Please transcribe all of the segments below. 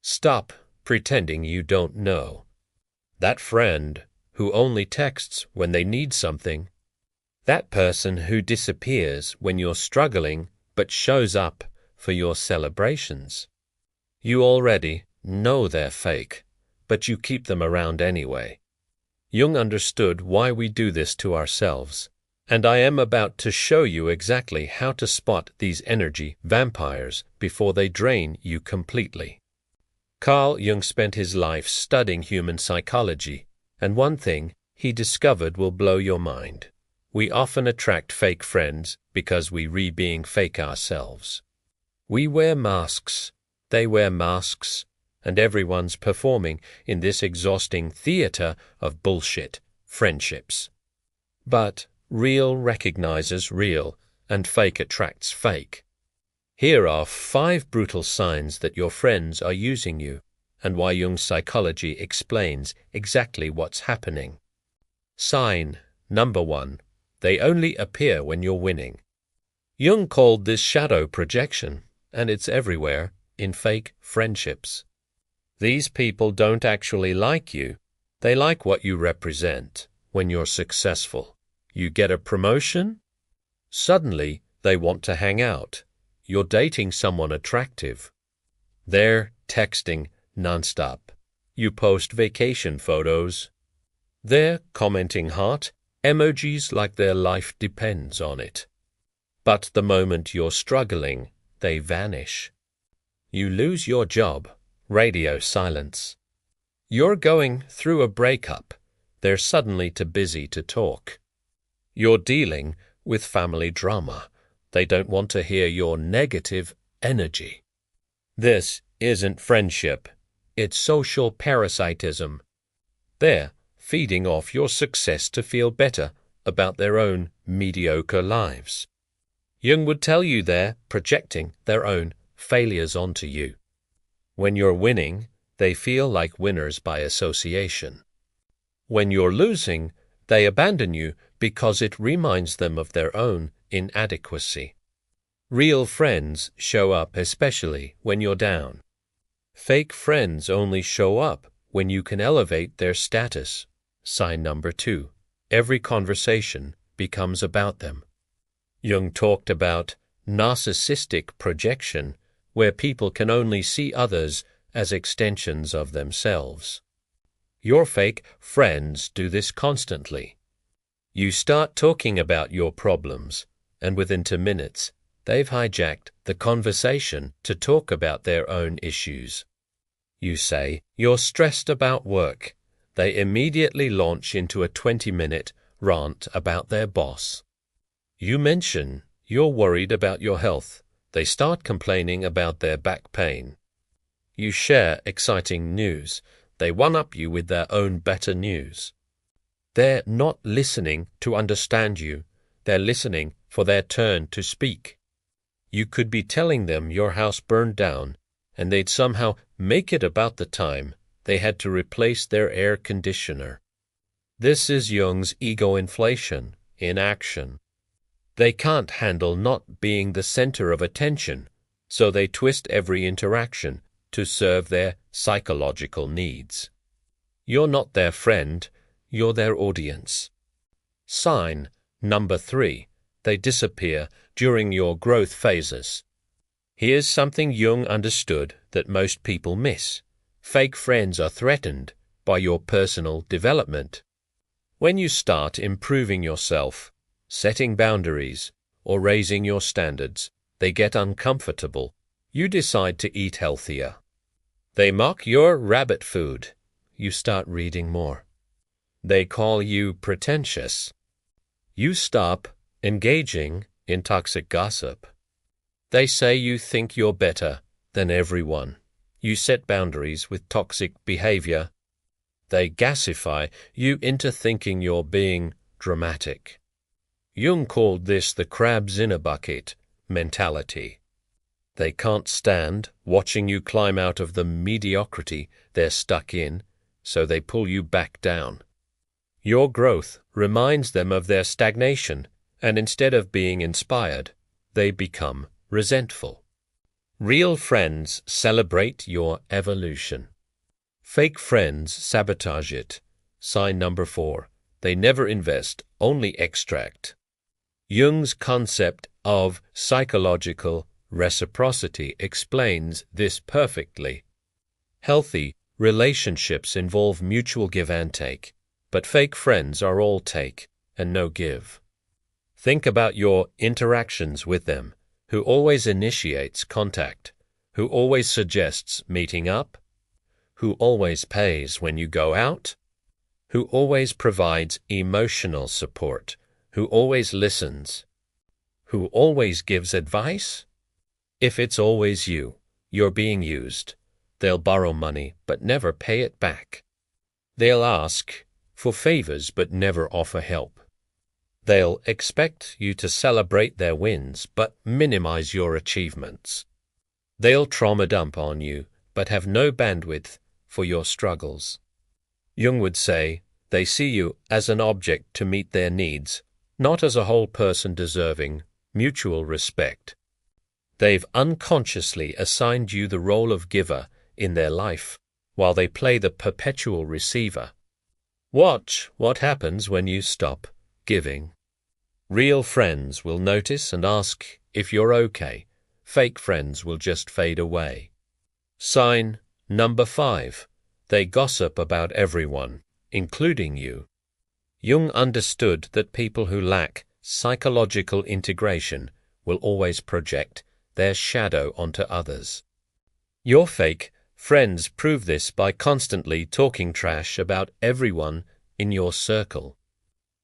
Stop pretending you don't know. That friend who only texts when they need something. That person who disappears when you're struggling but shows up for your celebrations. You already know they're fake, but you keep them around anyway. Jung understood why we do this to ourselves, and I am about to show you exactly how to spot these energy vampires before they drain you completely. Carl Jung spent his life studying human psychology, and one thing he discovered will blow your mind. We often attract fake friends because we being fake ourselves. We wear masks, they wear masks, and everyone's performing in this exhausting theater of bullshit friendships. But real recognizes real, and fake attracts fake. Here are 5 brutal signs that your friends are using you, and why Jung Psychology explains exactly what's happening. Sign number 1. They only appear when you're winning. Jung called this shadow projection, and it's everywhere in fake friendships. These people don't actually like you. They like what you represent when you're successful. You get a promotion? Suddenly, they want to hang out. You're dating someone attractive. They're texting nonstop. You post vacation photos. They're commenting heart emojis like their life depends on it. But the moment you're struggling, they vanish. You lose your job, radio silence. You're going through a breakup. They're suddenly too busy to talk. You're dealing with family drama. They don't want to hear your negative energy. This isn't friendship. It's social parasitism. They're feeding off your success to feel better about their own mediocre lives. Jung would tell you they're projecting their own failures onto you. When you're winning, they feel like winners by association. When you're losing, they abandon you because it reminds them of their own inadequacy. Real friends show up especially when you're down. Fake friends only show up when you can elevate their status. Sign number 2. Every conversation becomes about them. Jung talked about narcissistic projection, where people can only see others as extensions of themselves. Your fake friends do this constantly. You start talking about your problems, and within 2 minutes, they've hijacked the conversation to talk about their own issues. You say you're stressed about work. They immediately launch into a 20-minute rant about their boss. You mention you're worried about your health. They start complaining about their back pain. You share exciting news. They one-up you with their own better news. They're not listening to understand you. They're listening for their turn to speak. You could be telling them your house burned down, and they'd somehow make it about the time they had to replace their air conditioner. This is Jung's ego inflation in action. They can't handle not being the center of attention, so they twist every interaction to serve their psychological needs. You're not their friend, you're their audience. Sign number 3. They disappear during your growth phases. Here's something Jung understood that most people miss. Fake friends are threatened by your personal development. When you start improving yourself, setting boundaries, or raising your standards, they get uncomfortable. You decide to eat healthier. They mock your rabbit food. You start reading more. They call you pretentious. You stop engaging in toxic gossip. They say you think you're better than everyone. You set boundaries with toxic behavior. They gasify you into thinking you're being dramatic. Jung called this the crabs in a bucket mentality. They can't stand watching you climb out of the mediocrity they're stuck in, so they pull you back down. Your growth reminds them of their stagnation, and instead of being inspired, they become resentful. Real friends celebrate your evolution. Fake friends sabotage it. Sign number 4. They never invest, only extract. Jung's concept of psychological reciprocity explains this perfectly. Healthy relationships involve mutual give and take, but fake friends are all take and no give. Think about your interactions with them. Who always initiates contact? Who always suggests meeting up? Who always pays when you go out? Who always provides emotional support? Who always listens? Who always gives advice? If it's always you, you're being used. They'll borrow money but never pay it back. They'll ask for favors but never offer help. They'll expect you to celebrate their wins but minimize your achievements. They'll trauma dump on you but have no bandwidth for your struggles. Jung would say they see you as an object to meet their needs, not as a whole person deserving mutual respect. They've unconsciously assigned you the role of giver in their life, while they play the perpetual receiver. Watch what happens when you stop giving. Real friends will notice and ask if you're okay. Fake friends will just fade away. Sign number 5. They gossip about everyone, including you. Jung understood that people who lack psychological integration will always project their shadow onto others. Your fake friends prove this by constantly talking trash about everyone in your circle.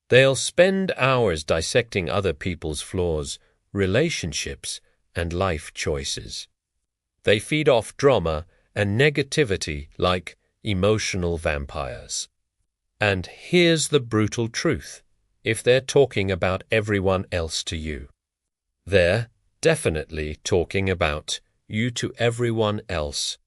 They'll spend hours dissecting other people's flaws, relationships, and life choices. They feed off drama and negativity like emotional vampires. And here's the brutal truth. If they're talking about everyone else to you, they're definitely talking about you to everyone else.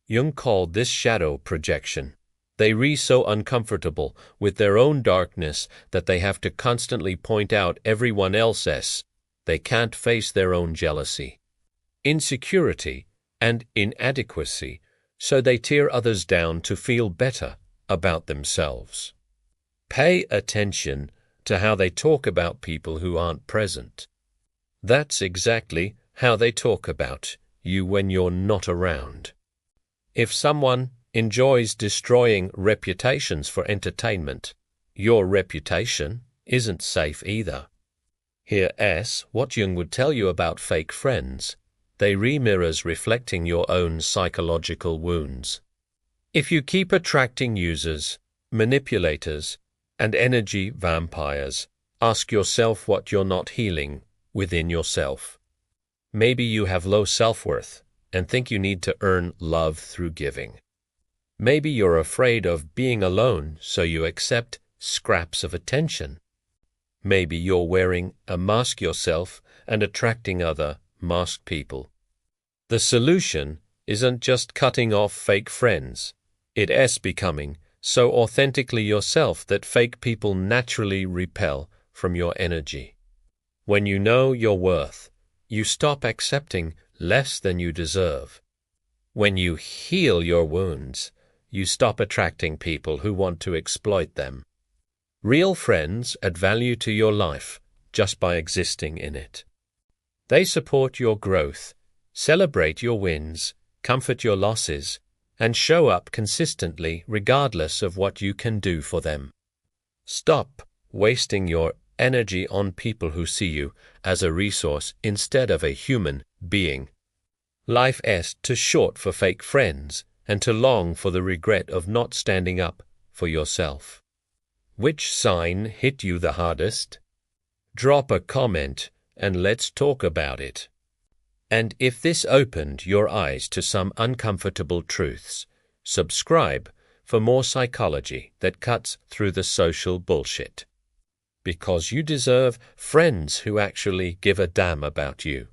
Jung called this shadow projection. They so uncomfortable with their own darkness that they have to constantly point out everyone else's. They can't face their own jealousy, insecurity, and inadequacy, so they tear others down to feel better about themselves. Pay attention to how they talk about people who aren't present. That's exactly how they talk about you when you're not around. If someone enjoys destroying reputations for entertainment, your reputation isn't safe either. Here's what Jung would tell you about fake friends. They mirrors reflecting your own psychological wounds. If you keep attracting users, manipulators, and energy vampires, ask yourself what you're not healing within yourself. Maybe you have low self-worth and think you need to earn love through giving. Maybe you're afraid of being alone, so you accept scraps of attention. Maybe you're wearing a mask yourself and attracting other masked people. The solution isn't just cutting off fake friends. It's becoming so authentically yourself that fake people naturally repel from your energy. When you know your worth, you stop accepting less than you deserve. When you heal your wounds, you stop attracting people who want to exploit them. Real friends add value to your life just by existing in it. They support your growth, celebrate your wins, comfort your losses, and show up consistently regardless of what you can do for them. Stop wasting your energy on people who see you as a resource instead of a human being. Life is too short for fake friends and to long for the regret of not standing up for yourself. Which sign hit you the hardest? Drop a comment and let's talk about it. And if this opened your eyes to some uncomfortable truths, subscribe for more psychology that cuts through the social bullshit. Because you deserve friends who actually give a damn about you.